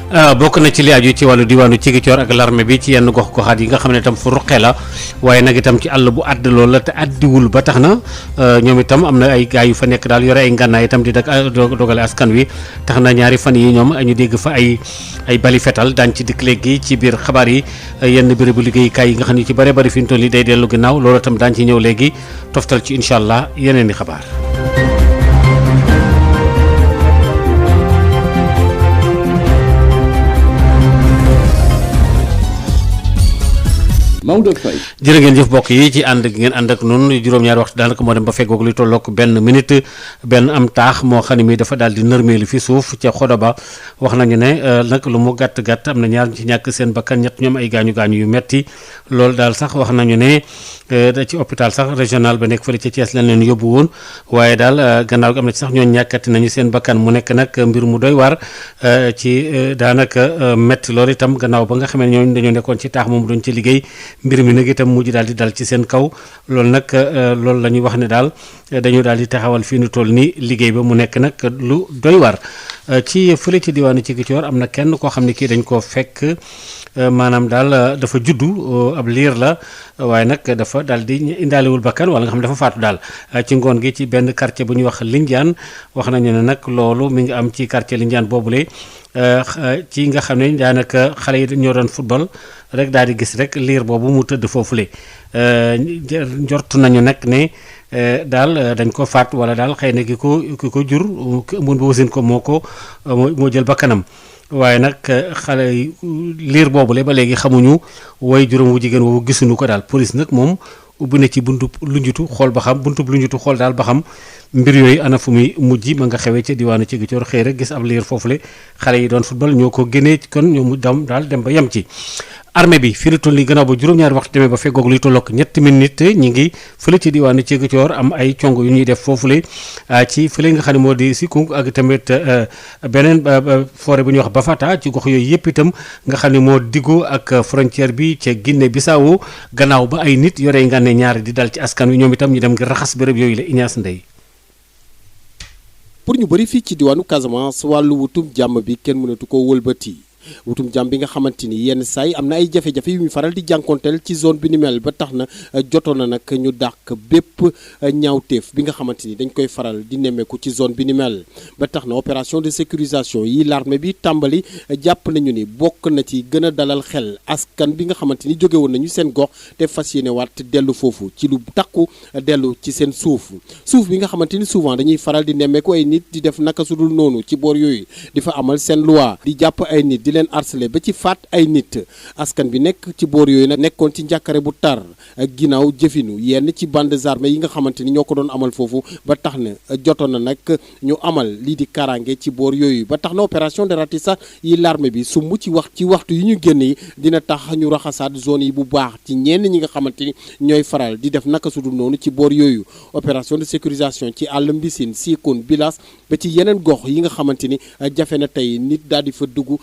bokk na ci li aju ci wàllu diwaanu Ziguinchor ak l'armée bi ci yenn gox goxaat yi nga xam ne itam fu ruqee la waaye nag itam ci àll bu àdd loolu la te àddiwul ba tax na ñoom itam am na ay gaay yu fa nekk daal yore ay ngànnaay itam di dogale askan wi tax na ñaari fan yi ñoom ñu dégg fa ay bali fetal daañ ci dikk léegi ci biir xabaar yi yenn bérébu liggéeykaay yi nga xam ne ci bare bari fi ñu toll nii day dellu ginnaaw loolu itam daañ ci ñëw léegi toftal ci incha allah yeneen i xabaar. Maodo Faye jërë ngeen jëf mbokk yi ci ànd gi ngeen ànd ak noonu juróom-ñaari waxtu daanaka moo dem ba feggoog luy tolloog benn minute benn am taax moo xam ne mi dafa daal di nërmeelu fi suuf ca Xodoba wax nañu ne nag lu mu gàtt gàtt am na ñaar ci ñàkk seen bakkan ñett ñoom ay gaañu gaañu yu metti loolu daal sax wax nañu ne da ci hôpital sax régional ba nekk fële ca Thiès lañ leen yóbbu woon waaye daal gannaaw gi am na ci sax ñooñu ñàkkati nañu seen bakkan mu nekk nag mbir mu doy waar ci daanaka metti loolu itam gannaaw ba nga xamee ne ñooñu dañoo nekkoon ci taax moom doon ci liggéey mbir mi nag itam mujj daal di dal ci seen kaw loolu nag loolu la ñuy wax ne daal dañu daal di taxawal fii nu toll ni liggéey ba mu nekk nag lu doy war ci fële ci diwaanu Ziguinchor am na kenn koo xam ne kii dañ koo fekk maanaam daal dafa juddu ab liir la waaye nag dafa daal di indaalewul bakkan wala nga xam ne dafa faatu daal ci ngoon gi ci benn quartier bu ñuy wax Lindiane wax nañu ne nag loolu mi ngi am ci quartier Lindiane boobule ci nga xam ne daanaka xale yi ñoo doon football rek daal di gis rek liir boobu mu tëdd foofule njort nañu nag ne daal dañ ko faat wala daal xëy na ki ko jur mun ba wasin ko moo jël bakkanam waaye nag xale yi liir boobule ba léegi xamuñu way juróom wu jigéen woowu gisuñu ko daal police nag moom ubbi na ci buntub lu njutu xool ba xam buntub lu njutu xool daal ba xam mbir yooyu ana fu muy mujj ma nga xewee ca diwaanu Ziguinchor xëy rek gis ab liir foofule xale yi doon football ñoo ko génnee kon ñoo mu daal dem ba yem ci. armée bi fii la toll nii gannaaw ba juróom-ñaari waxtu demee ba feggoog luy tolloog ñetti minute ñi ngi fële ci diwaanu Ziguinchor am ay congo yu ñuy def foofule ci fële nga xam ne moo di Sikung ak tamit beneen forêt bu ñuy wax Bafata ci gox yooyu yëpp itam nga xam ne moo diggu ak frontière bi ca Guinée Bissau gannaaw ba ay nit yore nga ne ñaari di dal ci askan wi ñoom itam ñu dem ngir raxas béréb yooyu la Ignace Ndeye. pour ñu bëri fii ci diwaanu Casamance wàllu wutum jàmm bi kenn mënatu ko wëlbati. wutum jàmm bi nga xamante ni yenn saay am na ay jafe-jafe yu muy faral di jànkonteel ci zone bi ni mel ba tax na jotoon na nag ñu dàq bépp ñaawteef bi nga xamante ni dañ koy faral di nemmeeku ci zone bi ni mel ba tax na opération de sécurisation yi l'armée bi tàmbali jàpp nañu ni bokk na ci gën a dalal xel askan bi nga xamante ni jóge woon nañu seen gox te fas yéene waat dellu foofu ci lu takku dellu ci seen suuf bi nga xamante ni souvent dañuy faral di nemmeeku ay nit di def naka su dul noonu ci boor yooyu di fa amal seen loi di jàpp ay nit di leen harcelé ba ci faat ay nit askan bi nekk ci boor yooyu nag nekkoon ci njàkkare bu tar ginnaaw jëfinu yenn ci bandes armées yi nga xamante ni ñoo ko doon amal foofu ba tax na jotoon na nag ñu amal lii di karange ci boor yooyu ba tax na opération de ratissage yi l'armée bi sumb ci waxtu yi ñu génn yi dina tax ñu raxasaat zone yi bu baax ci ñenn ñi nga xamante ni ñooy faral di def naka sudul noonu ci boor yooyu opération de sécurisation ci àll Mbissine Sikun Bilas ba ci yeneen gox yi nga xamante ni jafe na tey nit daal di fa dugg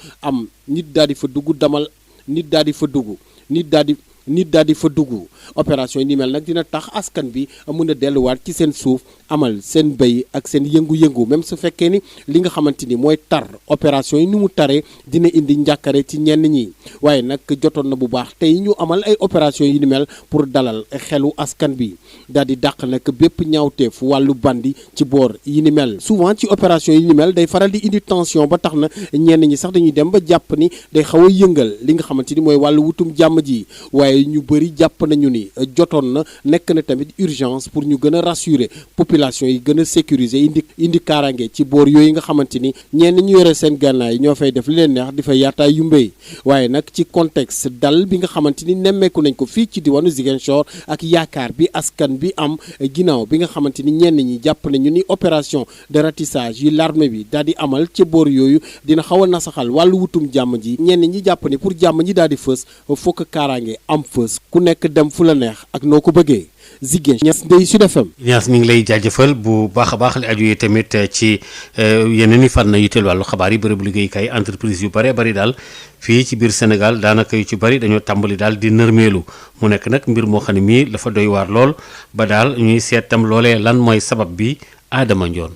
nit daal di fa dugg opération yi ni mel nag dina tax askan bi mën a delluwaat ci seen suuf amal seen béy ak seen yëngu-yëngu même su fekkee ni li nga xamante ni mooy tar opération yi ni mu taree dina indi njàkkare ci ñenn ñi waaye nag jotoon na bu baax tey ñu amal ay opération yi ni mel pour dalal xelu askan bi daal di dàq nag bépp ñaawteef wàllu bandi ci boor yi ni mel souvent ci opération yi ni mel day faral di indi tension ba tax na ñenn ñi sax dañuy dem ba jàpp ni day xaw a yëngal li nga xamante ni mooy wàllu wutum jàmm ji waaye ñu bëri jàpp nañu ni jotoon na nekk na tamit urgence pour ñu gën a rassurer population yi gën a sécuriser indi kaaraange ci boor yooyu nga xamante ni ñenn ñu yore seen gànnaay ñoo fay def li leen neex di fa yaataay yu mbéy waaye nag ci contexte dal bi nga xamante ni nemmeeku nañ ko fii ci diwaanu Ziguinchor ak yaakaar bi askan bi am ginnaaw bi nga xamante ni ñenn ñi jàpp nañu ni opération de ratissage yi l'armée bi daal di amal ci boor yooyu dina xaw a nasaxal wàllu wutum jàmm ji ñenn ñi jàpp ni pour jàmm ji daal di fës fokk kaaraange am fës ku nekk dem fu la neex ak noo ko bëggee Ziguinchor Ndeye Sud FM. Ignace ñu ngi lay jaajëfal bu baax a baax li aju yi tamit ci yeneen i fànn yu teel wàllu xabaar yi bërëbu liggéeykaay entreprise yu bëree bëri daal fii ci biir Sénégal daanaka yu ci bëri dañoo tàmbali daal di nërmeelu mu nekk nag mbir moo xam ne mii dafa doy waar lool ba daal ñuy seet tam loolee lan mooy sabab bi Adama Ndione.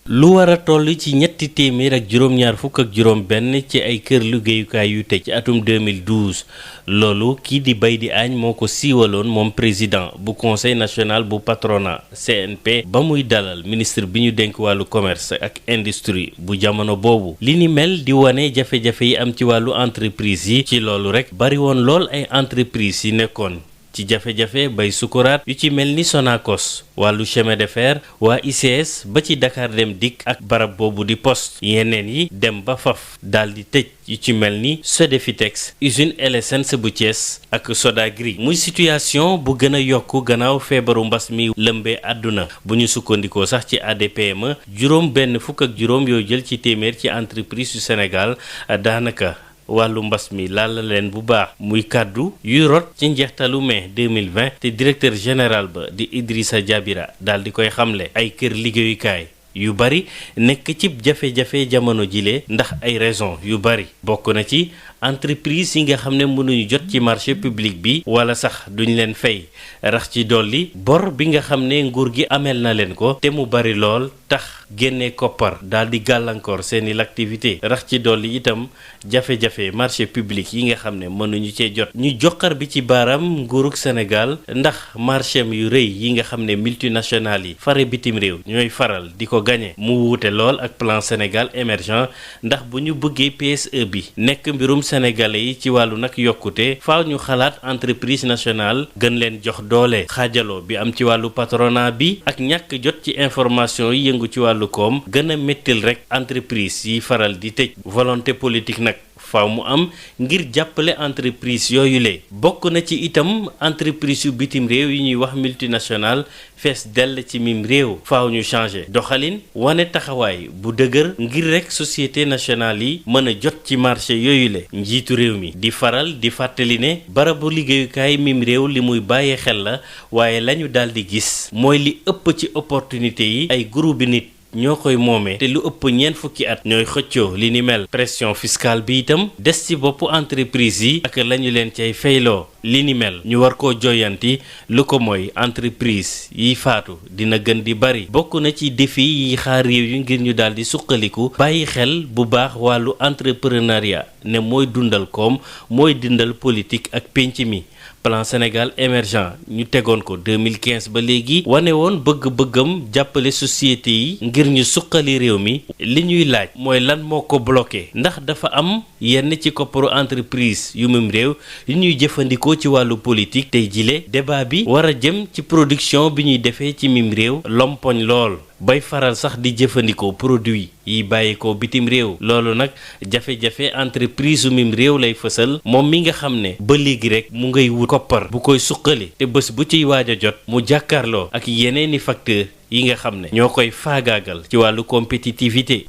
lu war a toll ci ñetti téeméer ak juróom-ñaar fukk ak juróom-benn ci ay kër liggéeyukaay yu tëj ci atum 2012 loolu kii di Baydi Agne moo ko siiwaloon moom président bu conseil national bu patronat CNP ba muy dalal ministre bi ñu dénk wàllu commerce ak industrie bu jamono boobu. li ni mel di wane jafe-jafe yi am ci wàllu entreprise yi ci loolu rek bari woon lool ay entreprise yi nekkoon ci jafe-jafe bay sukuraat yu ci mel ni Sonacos wàllu chemin de fer waa ICS ba ci Dakar Dem Dikk ak barab boobu di poste yeneen yi dem ba faf daal di tëj yu ci mel ni Sodefitex usine LSN bu Thiès ak Sodagri muy situation bu gën a yokk gannaaw feebaru mbas mi lëmbee àdduna bu ñu sukkandikoo sax ci ADPME juróom benn fukk ak juróom yoo jël ci téeméer ci entreprise yu Sénégal daanaka wàllu mbas mi laal leen bu baax muy kàddu yuy rot ci njeextalu mai 2020 te directeur général ba di Idrissa Diabira daal di koy xamle ay kër liggéeyukaay yu bari nekk ci jafe-jafe jamono jile ndax ay raison yu bari bokk na ci entreprise yi nga xam ne mënuñu jot ci marché public bi wala sax duñ leen fay rax ci dolli bor bi nga xam ne nguur gi ameel na leen ko te mu bari lool tax génne koppar daal di gàllankoor seeni l'activité rax ci dolli itam jafe-jafe marché public yi nga xam ne mënuñu cee jot ñu joxar bi ci baaram nguurug Sénégal ndax marché yu rëy yi nga xam ne multinationales yi fare bitim réew ñooy faral di ko gañe mu wuute lool ak plan Sénégal émergent ndax bu ñu bëggee PSE bi nekk mbirum sénégalais yi ci wàllu nag yokkute faaw ñu xalaat entreprise nationale gën leen jox doole xaajaloo bi am ci wàllu patronat bi ak ñàkk jot ci information yi yëngu ci wàllu koom gën a méttil rek entreprise yi faral di tëj volonté politique nag faaw mu am ngir jàppale entreprise yooyu le bokk na ci itam entreprise yu bitim réew yi ñuy wax multinational fees dell ci mim réew faaw ñu changer doxalin wane taxawaay bu dëgër ngir rek société nationale yi mën a jot ci marché yooyu le njiitu réew mi di faral di fàttali ne barabu liggéeyukaay mim réew li muy bàyyee xel la waaye lañu daal di gis mooy li ëpp ci opportunité yi ay groupe bi nit ñoo koy moomee te lu ëpp ñeent fukki at ñooy xëccoo li ni mel pression fiscale bi itam des ci boppu entreprise yi ak lañu leen cay fayloo li ni mel ñu war koo joyanti lu ko mooy entreprise yiy faatu dina gën di bari bokk na ci défi yi xaar réew yi ngir ñu daal di suqaliku bàyyi xel bu baax wàllu entrepreneuriat ne mooy dundal koom mooy dundal politique ak pénc mi plan Sénégal émergent ñu tegoon ko 2015 ba léegi wane woon bëgg-bëggam jàppale société yi ngir ñu suqali réew mi li ñuy laaj mooy lan moo ko bloqué ndax dafa am yenn ci kopparu entreprise yu mum réew yu ñuy jëfandikoo ci wàllu politique tey jile débat bi war a jëm ci production bi ñuy defee ci mim réew lompoñ lool bay faral sax di jëfandikoo produit yi bàyyeekoo bitim réew loolu nag jafe-jafe entreprise mim réew lay fësal moom mi nga xam ne ba léegi rek mu ngay wut koppar bu koy suqali te bés bu ciy waaj a jot mu jàkkaarloo ak yeneeni facteur yi nga xam ne ñoo koy faagaagal ci wàllu compétitivité.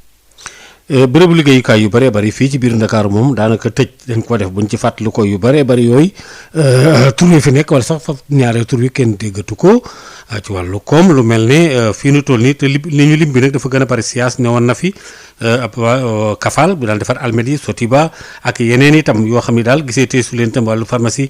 bërëbu liggéeyukaay yu bëree bëri fii ci biir Ndakaaru moom daanaka tëj dañ ko def buñ ci fàttali ko yu bëree bëri yooyu tur wi fi nekk wala sax fa ñaaree tur wi kenn déggatu ko ci wàllu koom lu mel ne fii nu toll nii te li ñu lim bi nag dafa gën a bëri siyaas ne woon na fi ab Kafal bu daal defar Almedi Sotiba ak yeneen itam yoo xam ne daal gisee tey su leen itam wàllu pharmacie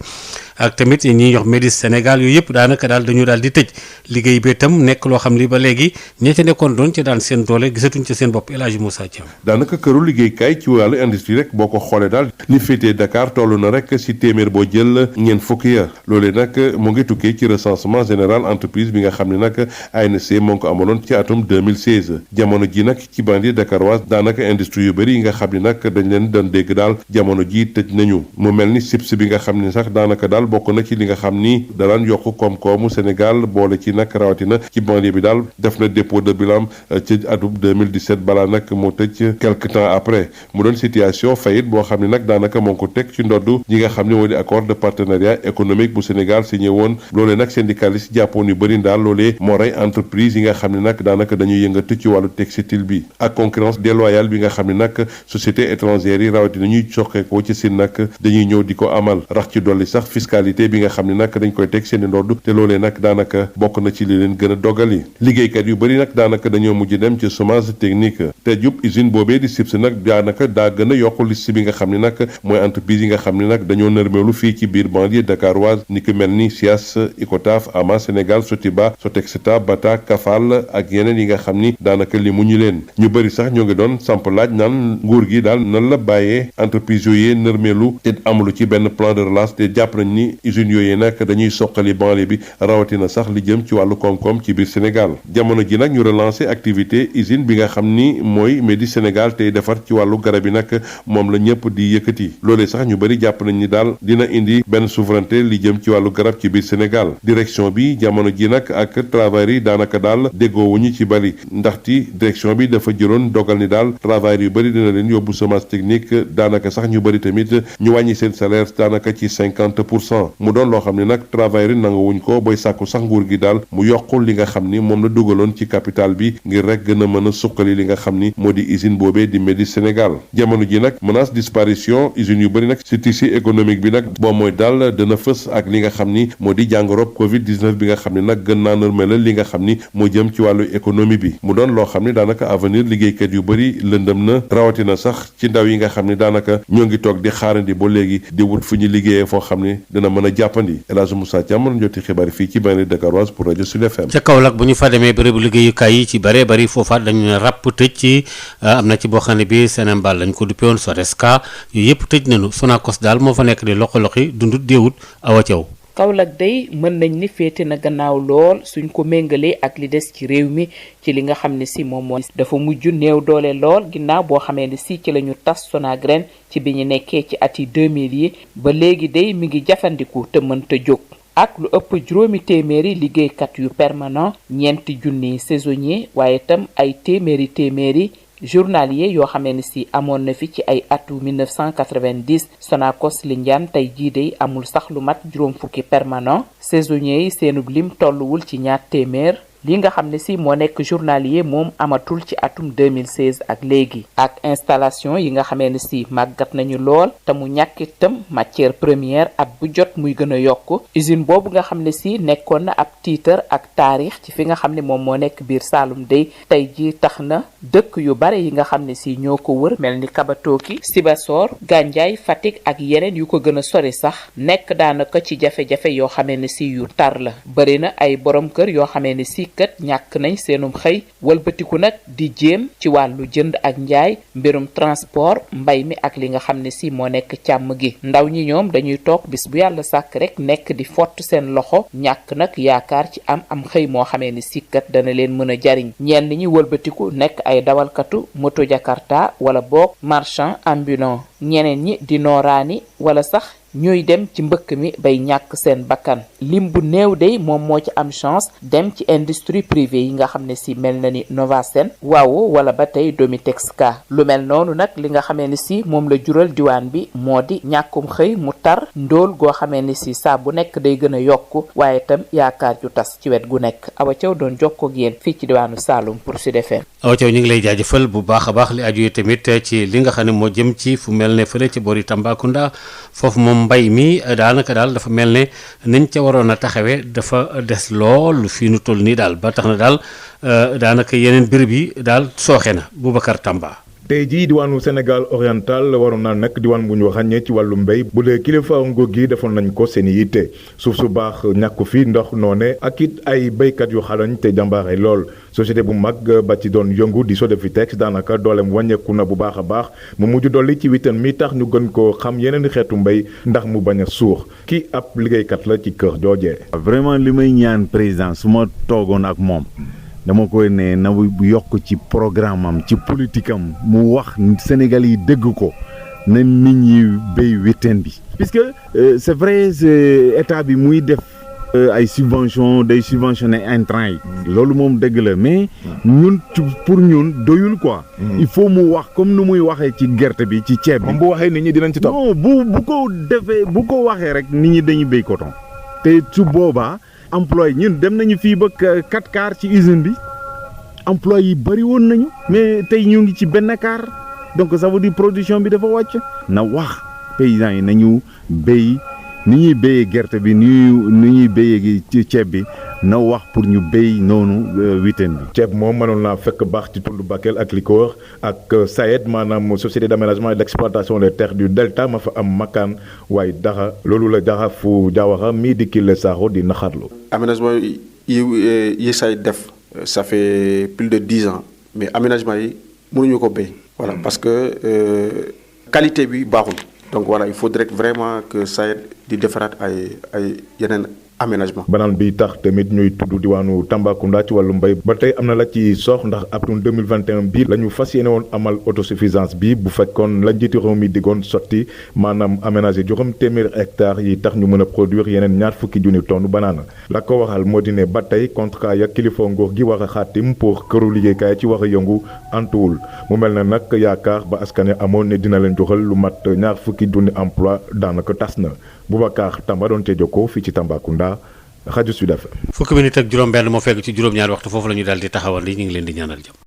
ak tamit ñi jox Médis Sénégal yooyu yëpp daanaka daal dañu daal di tëj liggéey bi itam nekk loo xam ni ba léegi ña ca nekkoon doon ca daan seen doole gisatuñ ca seen bopp El Hadji Moussa Thiam. daanaka këru liggéeykaay ci wàllu industrie rek boo ko xoolee daal li féetee Dakar toll na rek si téeméer boo jël ñeent fukki ya loolee nag mu ngi tukkee ci recensement général entreprise bi nga xam ne nag ANC moo ngi ko amaloon ci atum 2016 jamono ji nag ci banlieue dakaroise daanaka industrie yu bëri yi nga xam ne nag dañ leen doon dégg daal jamono ji tëj nañu mu mel ni SIPS bi nga xam ne sax daanaka daal bokk na ci li nga xam ni daraan yokk koom-koomu Sénégal boole ci nag rawatina ci banlieue bi daal def na dépôt de bilan ci atum 2017 balaa nag moo tëj quelque temps après mu doon situation faillite boo xam ne nag daanaka moo ngi ko teg ci ndoddu ñi nga xam ne moo di accord de partenariat économique bu Sénégal signé woon loolee nag syndicaliste jàppoon yu bëri daal loolee moo rey entreprise yi nga xam ne nag daanaka dañuy yëngatu ci wàllu textile bi ak concurrence déloyale bi nga xam ne nag société étrangère yi rawatina ñuy soqeekoo ci Siin nag dañuy ñëw di ko amal rax ci dolli sax fiscalité bi nga xam ne nag dañ koy teg seen i ndodd te loolee nag daanaka bokk na ci li leen gën a dogali liggéeykat yu bëri nag daanaka dañoo mujj dem ci chômage technique te jub usine boobee di SIPS nag daanaka daa gën a yokk liste bi nga xam ne nag mooy entreprise yi nga xam ne nag dañoo nërmeelu fii ci biir banlieue dakaroise ni ki mel ni SIAS Icotaf Ama Sénégal Sotiba Sotexta Bata Kafal ak yeneen yi nga xam ni daanaka li mu ñu leen ñu bëri sax ñoo ngi doon samp laaj naan nguur gi daal nan la bàyyee entreprise yooyee nërmeelu te amulu ci benn plan de relance te jàpp nañ ni usines yooyee nag dañuy soqali banlieue bi rawatina sax li jëm ci wàllu koom-koom ci biir Sénégal jamono ji nag ñu relancer activité usine bi nga xam ni mooy Medi Sénégal tey defar ci wàllu garab yi nag moom la ñëpp di yëkkati loolee sax ñu bëri jàpp nañ ni daal dina indi benn souveraineté li jëm ci wàllu garab ci biir Sénégal direction bi jamono ji nag ak travailleurs yi daanaka daal déggoowuñu ci bëri ndaxte direction bi dafa jëloon dogal ni daal travailleurs yu bëri dina leen yóbbu chômage technique daanaka sax ñu bëri tamit ñu wàññi seen salaire daanaka ci 50% mu doon loo xam ne nag travailleurs yi nanguwuñ ko booy sàkku sax nguur gi daal mu yokkul li nga xam ni moom la dugaloon ci capital bi ngir rek gën a mën a suqali li nga xam ni moo di usine boobee di Medi Sénégal jamono ji nag menace disparition usines yu bëri nag ci tissu économique bi nag boo mooy daal dana fës ak li nga xam ni moo di jàngorob Covid-19 bi nga xam ne nag gën naa nërmelal li nga xam ni moo jëm ci wàllu économie bi mu doon loo xam ni daanaka avenir liggéeykat yu bëri lëndëm na rawatina sax ci ndaw yi nga xam ne daanaka ñoo ngi toog di xaarandi ba léegi di wut fu ñu liggéeyee foo xam ne dina mën a jàppandi El Hadj Moussa Thiam mën joti xibaar fii ci banlieue dakaroise pour rajo Sud FM. ca Kaolack bu ñu fa demee bërëbu liggéeyukaay yi ci bëree bëri foofaat dañu ne ràpp tëj ci am na ci boo xam ne bi Sénégal lañ ko duppewoon Sodeska yooyu yëpp tëj nañu Sonacos daal moo fa nekk di loxi dundut déewut Awa Thiaw. Kaolack day mën nañ ni féete na gannaaw lool suñ ko méngalee ak li des ci réew mi ci li nga xam ne si moom moo dafa mujj néew doole lool ginnaaw boo xamee ne si ci la ñu tas Sonagraines ci bi ñu nekkee ci ati 2000 yi ba léegi day mi ngi jafandiku te mënta jóg ak lu ëpp juróomi téeméeri liggéeykat yu permanent ñeenti junni saisonnier waaye itam ay téeméeri journalier yoo xamee ne si amoon na fi ci ay atu 1990 Sonacos Lindiane tey jii dey amul sax lu mat juróom fukki permanent saisonniers yi seenub lim tolluwul ci ñaar téeméer li nga xam ne si moo nekk journalier moom amatul ci atum 2016 ak léegi ak installation yi nga xamee ne si màggat nañu lool te mu ñàkk itam matière première at bu jot muy gën a yokk usine boobu nga xam ne si nekkoon na ab tiitar ak taarix ci fi nga xam ne moom moo nekk biir Saalum day tey ji tax na dëkk yu bare yi nga xam ne si ñoo ko wër mel ni Kabatoki Sibassor Gandiaye Fatick ak yeneen yu ko gën a sori sax nekk daanaka ci jafe-jafe yoo xamee ne si yu tar la bëri na ay borom kër yoo xamee ne si kat ñàkk nañ seenum xëy wëlbatiku nag di jéem ci wàllu jënd ak njaay mbirum transport mbay mi ak li nga xam ne si moo nekk càmm gi ndaw ñi ñoom dañuy toog bis bu yàlla sàkk rek nekk di fott seen loxo ñàkk nag yaakaar ci am xëy moo xamee ne si kat dana leen mën a jariñ ñenn ñi wëlbatiku nekk ay dawalkatu moto Jakarta wala boog marchand ambulant ñeneen ñi di nooraani wala sax ñuy dem ci mbëkk mi bay ñàkk seen bakkan lim bu néew day moom moo ci am chance dem ci industrie privée yi nga xam ne si mel na ni Novasen waaw wala ba tey Domitexka lu mel noonu nag li nga xamee ne si moom la jural diwaan bi moo di ñàkkum xëy mu tar ndóol goo xamee ne si saa bu nekk day gën a yokk waaye itam yaakaar ju tas ci wet gu nekk Awa Thiaw doon jokkoo ak yéen fii ci diwaanu Saloum pour Sud FM. Awa Thiaw ñu ngi lay jaajëfal bu baax a baax li aju tamit ci li nga xam ne moo jëm ci fu mel ne fële ci boori Tambacounda foofu moom mbay mi daanaka daal dafa mel ne niñ ca waroon a taxawee dafa des lool fii nu toll nii daal ba tax na daal daanaka yeneen béréb yi daal sooxe na Boubacar Tamba. tey jii diwaanu Sénégal oriental waroon naa nag diwaan bu ñu ràññee ci wàllu mbéy bu dee kilifa nguur gi defoon nañ ko seen yitte suuf su baax ñàkku fi ndox noone ak it ay béykat yu xarañ te jàmbaare lool société bu mag ba ci doon yëngu di Sodefitex daanaka dooleem wàññeeku na bu baax a baax mu mujj dolli ci witan mi tax ñu gën koo xam yeneen xeetu mbéy ndax mu bañ a suux kii ab liggéeykat la ci kër joojee. vraiment li may ñaan président su ma toogoon ak moom. dama koy ne na yokk ci programme am ci politique am mu wax Sénégal yi dégg ko na nit ñi béy weteen bi. puisque c'est vrai état bi muy def ay subvention day subventionné intrant yi. loolu moom dëgg la mais ñun pour ñun doyul quoi. il faut mu wax comme nu muy waxee ci gerte bi ci ceeb bi. moom bu waxee nit ñi dinañ ci topp. non bu ko defee bu ko waxee rek nit ñi dañuy béy coton te su boobaa. employé ñun dem nañu fii ba 4 quarts ci usine bi emploi yi bëri woon nañu mais tey ñu ngi ci benn quart donc ça veut dire production bi dafa wàcc na wax paysans yi nañu béy ni ñuy béyee gerte bi ni ñuy béyee ci ceeb bi na wax pour ñu béy noonu week-end bi. ceeb moom mënoon naa fekk baax ci tund Bakel ak li ko wër ak SAED maanaam société d'aménagement et d'exploitation des terres du delta ma fa am makkaan waaye dara loolu la dara fu Diawara mii di Kile Sakho di naxarlu. aménagement yi SAED def ça fait plus de 10 ans mais aménagement yi mënuñu ko béy. voilà parce que qualité bi baaxul. donc voilà il faudrait vraiment que SAED di defaraat ay yeneen aménagement. banaan bi tax tamit ñuy tudd diwaanu Tambacounda ci wàllu mbay ba tey am na la ci soox ndax atum 2021 bii la ñu fas yéene woon amal autosuffisance bi bu fekkoon la njiitu réew mi diggoon sotti maanaam aménager juróom téeméeri hectares yi tax ñu mën a produire yeneen 20 junni tonnes banaana la ko waral moo di ne ba tey contrat ya kilifa nguur gi war a xaatim pour këru liggéeykaay ci war a yëngu antuwul mu mel ne nag yaakaar ba askan amoon ne dina leen joxal lu mat 20 junni emploi daanaka tas na Boubacar Tamba doon cee jokkoo fii ci Tambacounda rajo Sud FM. fukki minute ak juróom-benn moo fekk ci juróom-ñaari waxtu foofu la ñu daal di taxawal li ñu ngi leen di ñaanal jàmm.